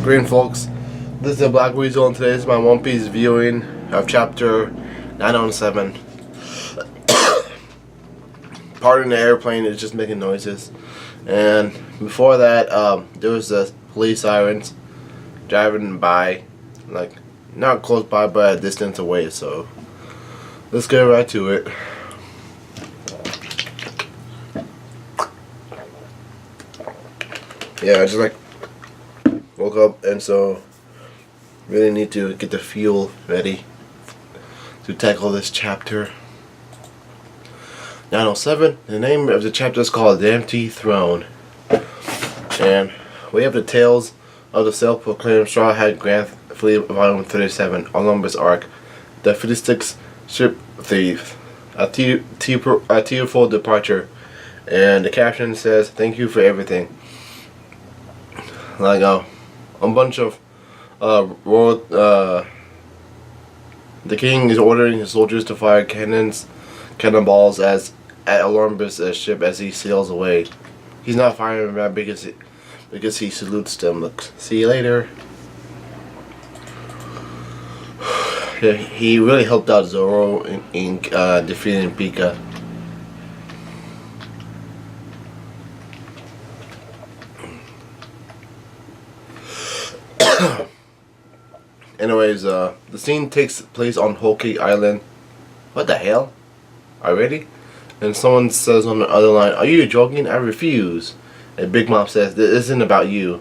Green folks, this is BlackWeasel and today is my One Piece viewing of chapter 907. Pardon the airplane, it's just making noises. And before that, there was the police sirens driving by, like not close by but a distance away, so let's get right to it. Yeah, I just like woke up, and so really need to get the fuel ready to tackle this chapter 907. The name of the chapter is called The Empty Throne, and we have the tales of the self-proclaimed Straw Hat Grand Fleet, Volume 37, Olympus Arc, the Fiddlesticks Ship Thief, a tearful departure, and the caption says, "Thank you for everything." Like a bunch of the king is ordering his soldiers to fire cannonballs at Olympus' ship as he sails away. He's not firing them because he salutes them. Look, see you later. Yeah, he really helped out Zoro in defeating Pika. Anyways, the scene takes place on Whole Cake Island. What the hell? Already? And someone says on the other line, "Are you joking? I refuse." And Big Mom says, "This isn't about you."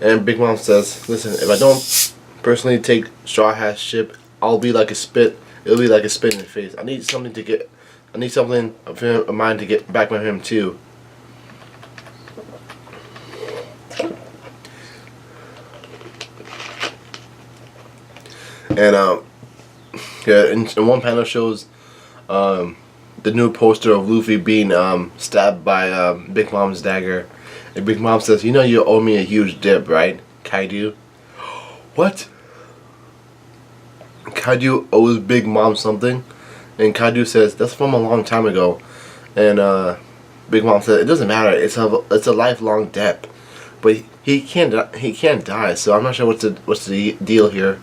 And Big Mom says, "Listen, if I don't personally take Straw Hat's ship, I'll be like a spit. It'll be like a spit in the face. I need something of mine to get back with him too." And yeah, in one panel shows the new poster of Luffy being stabbed by Big Mom's dagger, and Big Mom says, "You know you owe me a huge debt, right, Kaidou?" What? Kaidou owes Big Mom something, and Kaidou says that's from a long time ago, and Big Mom says it doesn't matter. It's a lifelong debt, but he can't die. So I'm not sure what's the deal here.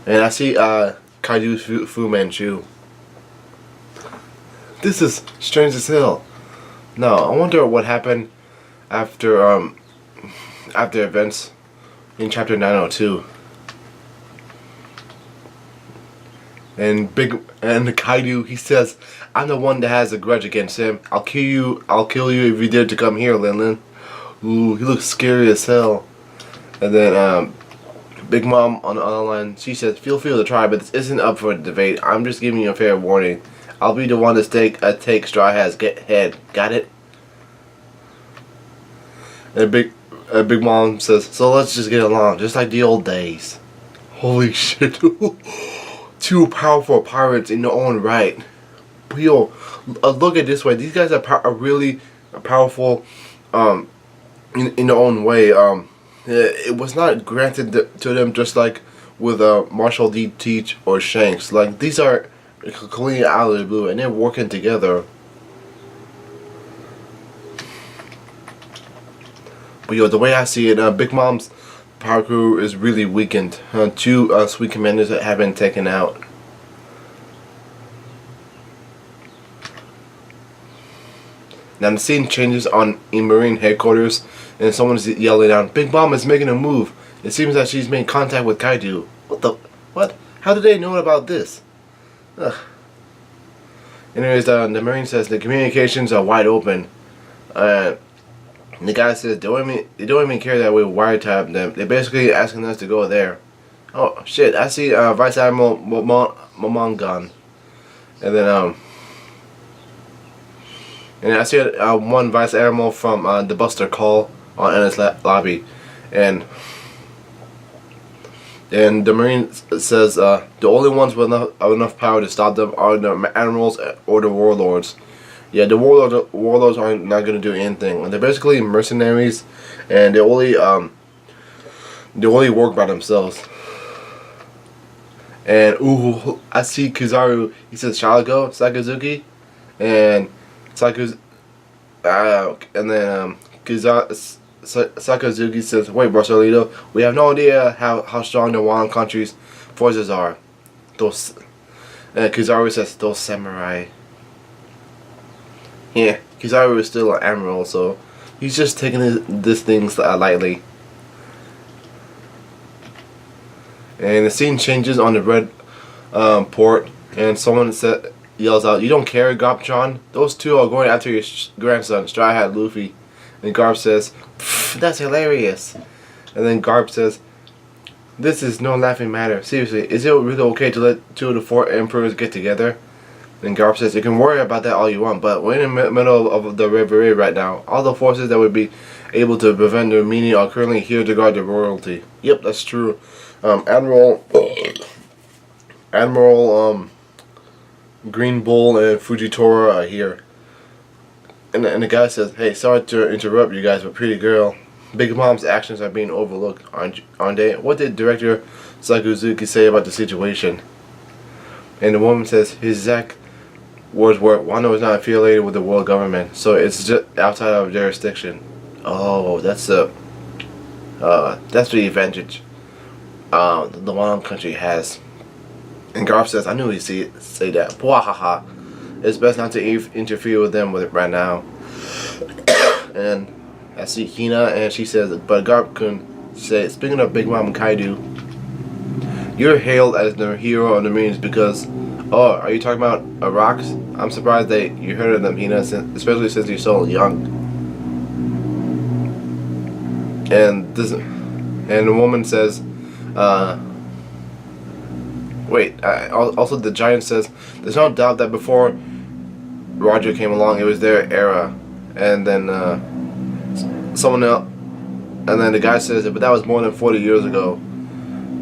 And I see Kaidou's Fu Manchu. This is strange as hell. No, I wonder what happened after events in chapter 902. And Kaidou, he says, "I'm the one that has a grudge against him. I'll kill you if you dare to come here, Lin Lin." Ooh, he looks scary as hell. And then Big Mom on the other line, she says, "Feel free to try, but this isn't up for debate. I'm just giving you a fair warning. I'll be the one to take Straw Hat's head. Got it?" And Big Mom says, "So let's just get along, just like the old days." Holy shit. Two powerful pirates in their own right. But yo, look at it this way. These guys are really powerful in their own way. It was not granted to them just like with Marshall D. Teach or Shanks. Like, these are completely out of the blue, and they're working together. But yo, the way I see it, Big Mom's power crew is really weakened. Two sweet commanders that have been taken out. Now the scene changes in Marine headquarters, and someone's yelling out, "Big Mom is making a move. It seems that she's made contact with Kaidou." What? How did they know about this? Ugh. Anyways, the Marine says the communications are wide open. And the guy says they don't even care that we wiretap them. They're basically asking us to go there. Oh shit! I see Vice Admiral Momongan, and then and I see one Vice Admiral from the Buster Call on Ennis lobby, and the Marine says the only ones with enough power to stop them are the admirals or the warlords. Yeah, the warlords are not gonna do anything. They're basically mercenaries, and they only work by themselves. And ooh, I see Kizaru. He says, "Shall I go, Sakazuki?" And Sakazuki, and then Sakazuki says, "Wait, Barcelito, we have no idea how strong the Wan country's forces are." Those Kizaru says, "Those samurai." Yeah, Kizaru is still an admiral, so he's just taking this thing lightly. And the scene changes on the red port, and someone yells out, "You don't care, Garp-chan? Those two are going after your grandson, Straw Hat Luffy." And Garp says, "That's hilarious." And then Garp says, "This is no laughing matter. Seriously, is it really okay to let two of the four emperors get together?" And Garp says, "You can worry about that all you want, but we're in the middle of the reverie right now. All the forces that would be able to prevent the meeting are currently here to guard the royalty." Yep, that's true. Admiral Green Bull and Fujitora are here. And the guy says, "Hey, sorry to interrupt you guys, but pretty girl, Big Mom's actions are being overlooked, aren't they? What did Director Sakazuki say about the situation?" And the woman says, "His exact words were, Wano is not affiliated with the world government, so it's just outside of jurisdiction." Oh, that's the advantage the Wano country has. And Garp says, "I knew he'd say that. Bwahaha. It's best not to interfere with them right now." And I see Hina, and she says, "But Garp-kun say, speaking of Big Mom and Kaidou, you're hailed as the hero of the Marines because, oh, are you talking about rocks? I'm surprised that you heard of them, Hina, especially since you're so young." And the woman says, also the giant says, "There's no doubt that before Roger came along, it was their era." And then someone else, and then the guy says, "But that was more than 40 years ago."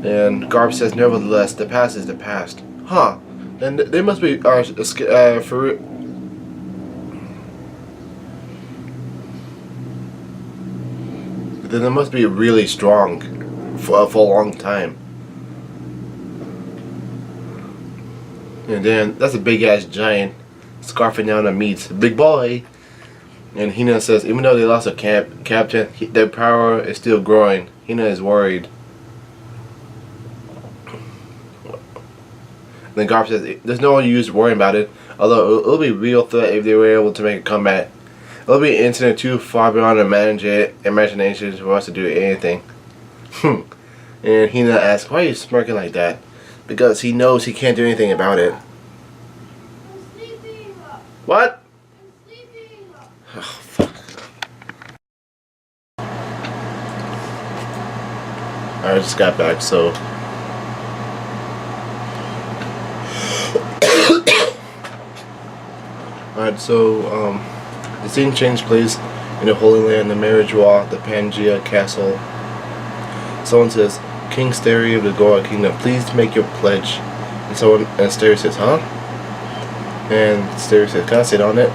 And Garp says, "Nevertheless, the past is the past." Huh? Then they must be for. Then they must be really strong for a long time. And then that's a big ass giant scarfing down the meat. Big boy. And Hina says, even though they lost a captain, their power is still growing. Hina is worried. Then Garp says, "There's no use worrying about it. Although it'll be a real threat if they were able to make a comeback. It'll be an incident too far beyond our imagination for us to do anything." And Hina asks, "Why are you smirking like that?" Because he knows he can't do anything about it. What? Oh, fuck. I just got back, so. Alright, so, the scene changed place in the Holy Land, the marriage wall, the Pangea Castle. Someone says, "King Steri of the Goa Kingdom, please make your pledge." And Steri says, "Huh?" And Steri says, "Can I sit on it?"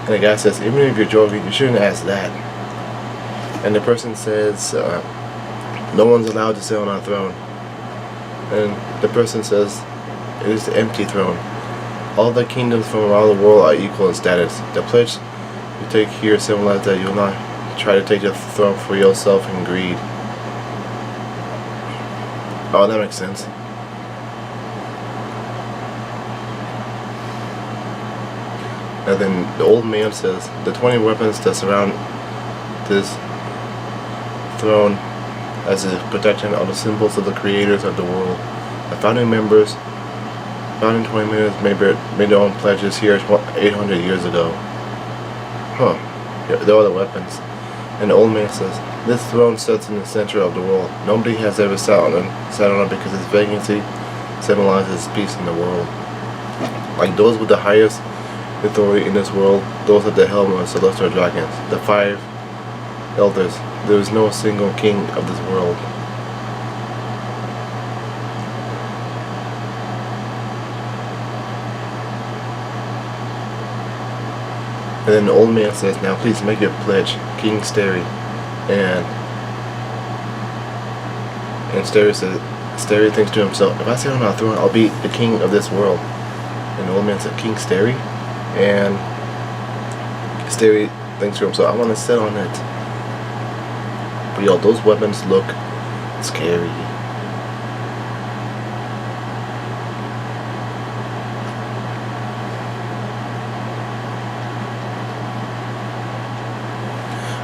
And the guy says, "Even if you're joking, you shouldn't ask that." And the person says, "No one's allowed to sit on our throne." And the person says, "It is the empty throne. All the kingdoms from around the world are equal in status. The pledge you take here symbolizes that you will not try to take the throne for yourself in greed." Oh, that makes sense. And then the old man says, "The 20 weapons that surround this throne as a protection are the symbols of the creators of the world. The founding 20 members made their own pledges here 800 years ago." Huh. There are the weapons. And the old man says, "This throne sits in the center of the world. Nobody has ever sat on it because its vacancy symbolizes peace in the world. Like those with the highest authority in this world, those at the helm are celestial dragons, the 5 elders. There is no single king of this world." And then the old man says, "Now please make your pledge, King Steri." And Steri thinks to himself, "If I sit on our throne, I'll be the king of this world." And the old man said, "King Steri?" And Steri thinks to himself, "I want to sit on it." But yo, those weapons look scary.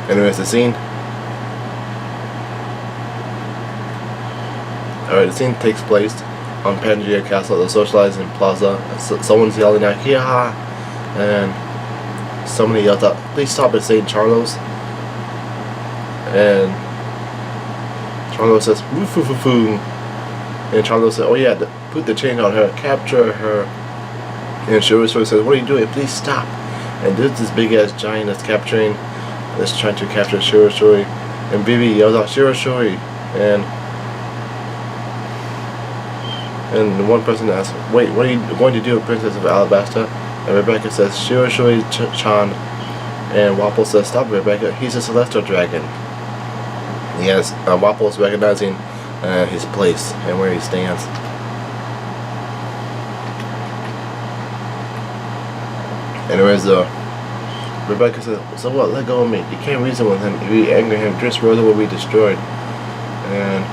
Anyways, the scene. Alright, the scene takes place on Pangaea Castle, the socializing plaza. Someone's yelling out, "Here!" And somebody yells out, "Please stop at St. Charles." And Charlo says, "Woof woof woof." And Charlo says, "Oh yeah, put the chain on her, capture her." And Shuri says, "What are you doing? Please stop." And there's this big ass giant that's trying to capture Shuri. And Vivi yells out, "Shuri!" And one person asks, "Wait, what are you going to do, Princess of Alabasta?" And Rebecca says, "Shuri-chan." And Wapol says, "Stop, Rebecca, he's a celestial dragon." Yes, Wapol's recognizing his place and where he stands. Anyways, Rebecca says, "So what? Let go of me. You can't reason with him. If you anger him, Dressrosa will be destroyed." And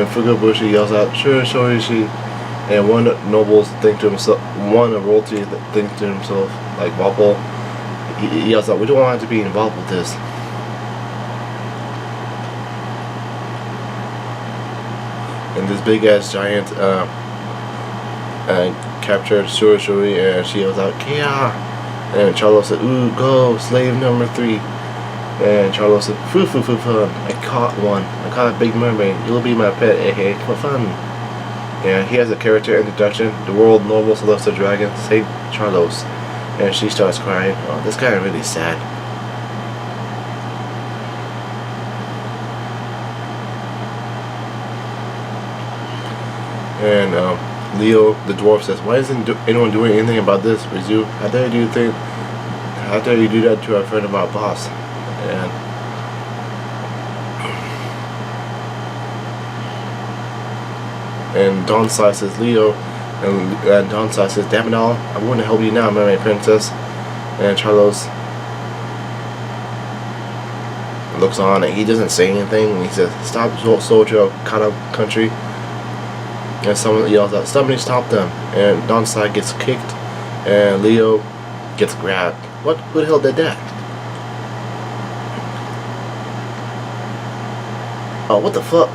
Fukabushi yells out, "Shuri!" And one nobles think to himself, one royalty thinks to himself, like Wapol, he yells out, "We don't want to be involved with this." And this big ass giant captured Shuri, and she yells out, "Kia!" And Charlo said, "Ooh, go, slave number 3. And Charlo said, "Foo, I caught one. I caught a big mermaid. You'll be my pet, hey, for fun." And he has a character introduction, the world noble celestial dragon, Saint Charlos. And she starts crying. Oh, this guy is really sad. And Leo, the dwarf, says, "Why isn't anyone doing anything about this, Rizu? How dare you do that to our friend of our boss?" And Donsai says, "Leo," and Donsai says, "Damn it all, I want to help you now, mermaid princess." And Charlos looks on and he doesn't say anything. He says, "Stop, soldier of Kana country." And someone yells out, "Somebody stop them!" And Donsai gets kicked and Leo gets grabbed. What? Who the hell did that? Oh, what the fuck?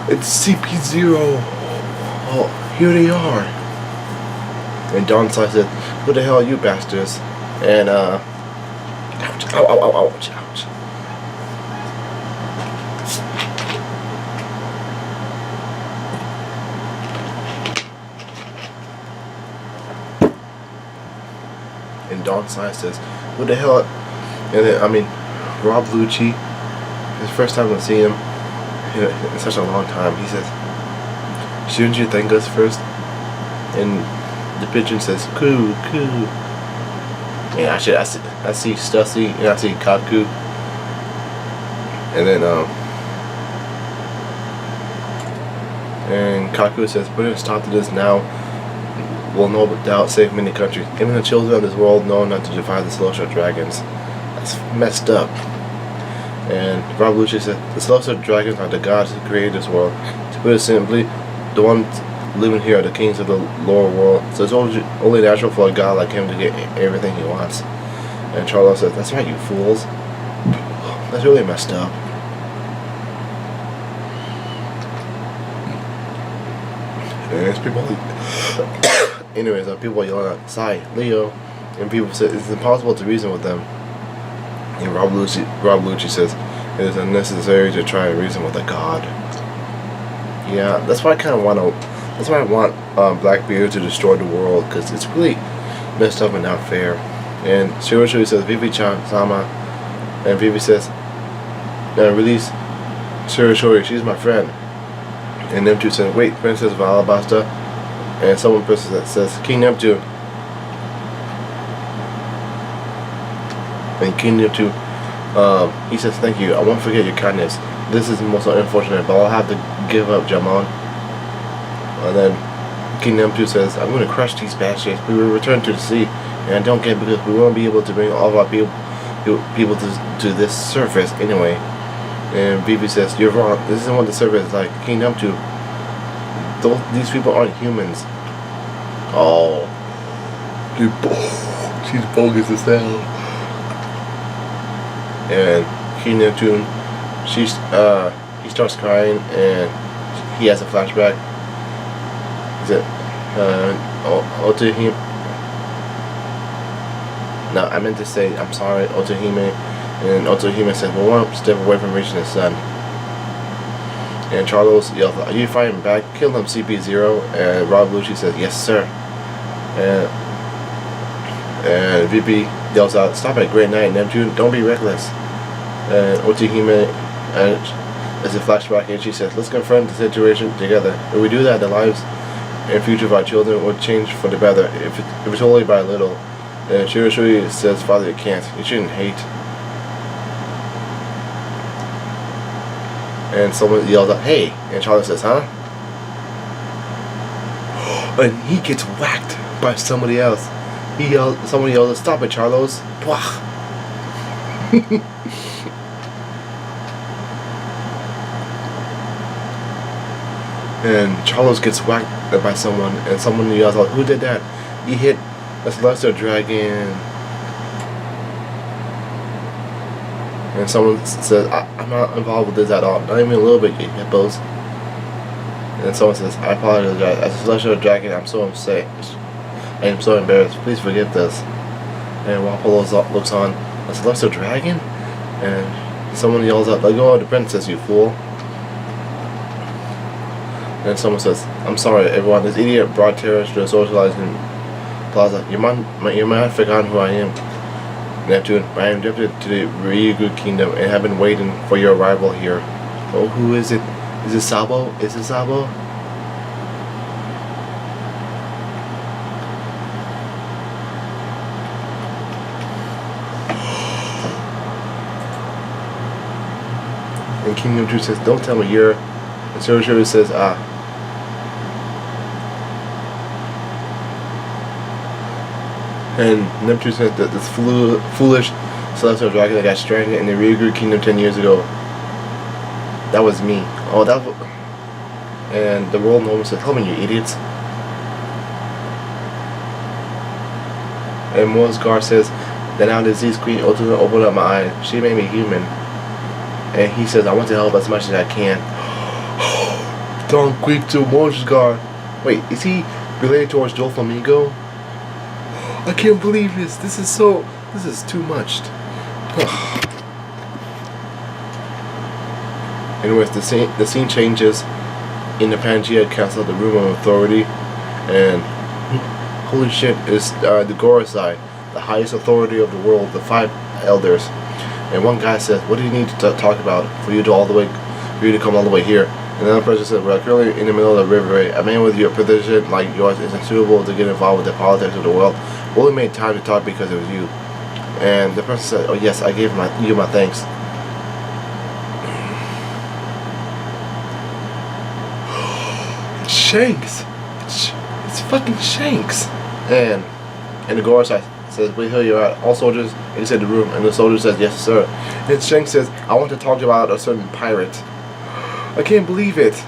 It's CP0. Oh, here they are. And Donsai said, "Who the hell are you bastards?" And ouch, ouch. And Donsai says, "Who the hell?" And then, Rob Lucci, his first time to see him in such a long time, he says, "Shouldn't you thank us first?" And the pigeon says, "Coo." Yeah, I see Stussy and I see Kaku. And then and Kaku says, "Put a stop to this now. Will no doubt save many countries. Even the children of this world know not to defy the celestial dragons." That's messed up. And Rob Lucci said, "The celestial dragons are the gods who created this world. To put it simply, the ones living here are the kings of the lower world. So it's only natural for a god like him to get everything he wants." And Charlo says, "That's right, you fools. That's really messed up." And there's people anyways, people yelling out, "Sai, Leo," and people say it's impossible to reason with them. And Rob Lucci says it is unnecessary to try and reason with a god. Yeah, that's why I want Blackbeard to destroy the world, because it's really messed up and not fair. And Shuri says, "Vivi-chan sama," and Vivi says, "Release Shuri, she's my friend." And Neptune says, "Wait, Princess of Alabasta." And someone says, "King Neptune." And King Neptune, he says, "Thank you, I won't forget your kindness. This is most unfortunate, but I'll have to give up, Jamon." And then King Neptune says, "I'm going to crush these bastards. We will return to the sea, and don't get because we won't be able to bring all of our people to this surface anyway." And BB says, "You're wrong. This isn't what the server is like. Kingdom to. These people aren't humans." Oh, she's bogus as hell. And King Neptune, he starts crying, and he has a flashback. Is it Otohime? No, I meant to say, I'm sorry, Otohime. And Otohime says, "We're one step away from reaching the sun." And Charles yells, "Are you fighting back? Kill him, CP0. And Rob Lucci says, "Yes, sir." And VP yells out, "Stop it, great night, Neptune. Don't be reckless." And Otohime, as a flashback, and she says, "Let's confront the situation together. If we do that, the lives and future of our children will change for the better. If it's only by a little." And Shirashuri says, "Father, you can't. You shouldn't hate." And someone yells out, "Hey!" And Charlie says, "Huh?" And he gets whacked by somebody else. Someone yells, "Stop it, Charlos!" And Charlos gets whacked by someone, and someone yells out, "Who did that?" "He hit a celestial dragon." And someone says, "I'm not involved with this at all. Not even a little bit, you hippos." And someone says, "I apologize. As a celestial dragon, I'm so upset. I am so embarrassed. Please forgive this." And Wapolo looks on, "A celestial dragon?" And someone yells out, "Let go of the princess, you fool." And someone says, "I'm sorry, everyone. This idiot brought terror to the socializing plaza. You might have forgotten who I am. Neptune, I am drifted to the Ryugu Kingdom and have been waiting for your arrival here." Oh, who is it? Is it Sabo? Is it Sabo? And King Neptune says, "Don't tell me you're..." And Shirashuri says, "Ah." And Neptune said that this foolish celestial dragon that got stranded in the Ryugu Kingdom 10 years ago, that was me. Oh, that was... And the world woman said, "Tell me, you idiots." And Mosgar says, "Then our disease queen ultimately opened up my eyes. She made me human." And he says, "I want to help as much as I can." Don't creep to Mosgar. Wait, is he related towards Doflamingo? I can't believe this. This is too much. Anyways, the scene changes in the Pangea Castle, the Room of Authority, and holy shit, is the Gorosei, the highest authority of the world, the 5 elders. And one guy says, "What do you need to talk about for you to come all the way here?" And another person said, "We're currently in the middle of the river. A man with your position like yours is unsuitable to get involved with the politics of the world. We only made time to talk because it was you." And the person said, "Oh yes, I gave you my thanks." It's Shanks. It's fucking Shanks. And the Gorosei says, "Wait till you're at all soldiers inside the room." And the soldier says, "Yes, sir." And Shanks says, "I want to talk about a certain pirate." I can't believe it.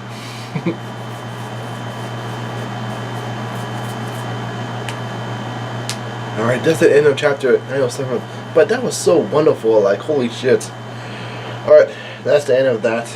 Alright, that's the end of chapter 907. But that was so wonderful, like holy shit. Alright, that's the end of that.